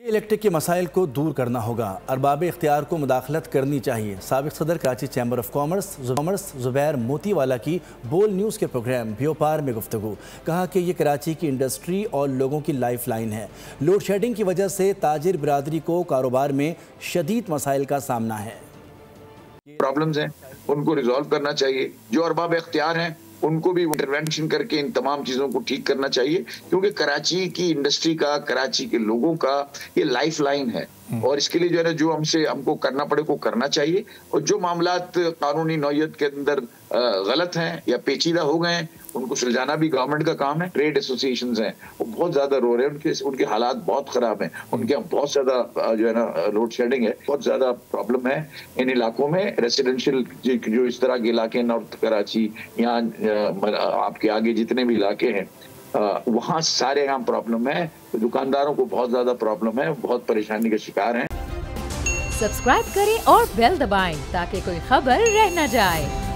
Electric के मसाइल को दूर करना होगा, अरबाब इख्तियार को मुदाखलत करनी चाहिए। साबिक सदर Karachi chamber of commerce Zubair Motiwala की बोल न्यूज़ के प्रोग्राम व्यापार में गुफ्तगू। कहा कि ये कराची की इंडस्ट्री और लोगों की लाइफ लाइन है। लोड शेडिंग की वजह से ताजिर बिरादरी को कारोबार में शदीद मसाइल का सामना है। प्रॉब्लम्स हैं, उनको रिजॉल्व करना चाहिए। जो अरबाब इख्तियार हैं उनको भी इंटरवेंशन करके इन तमाम चीज़ों को ठीक करना चाहिए, क्योंकि कराची की इंडस्ट्री का, कराची के लोगों का ये लाइफ लाइन है। और इसके लिए जो है ना, जो हमको करना पड़े को करना चाहिए। और जो मामलात कानूनी नौयत के अंदर गलत हैं या पेचीदा हो गए हैं, उनको सुलझाना भी गवर्नमेंट का काम है। ट्रेड एसोसिएशंस हैं, वो बहुत ज्यादा रो रहे हैं, उनके हालात बहुत खराब हैं। उनके यहाँ बहुत ज्यादा जो है ना लोड शेडिंग है, बहुत ज्यादा प्रॉब्लम है इन इलाकों में। रेसिडेंशियल जो इस तरह के इलाके, नॉर्थ कराची, यहाँ आपके आगे जितने भी इलाके हैं, वहाँ सारे यहाँ प्रॉब्लम है। दुकानदारों को बहुत ज्यादा प्रॉब्लम है, बहुत परेशानी का शिकार हैं। सब्सक्राइब करें और बेल दबाएं ताकि कोई खबर रह न जाए।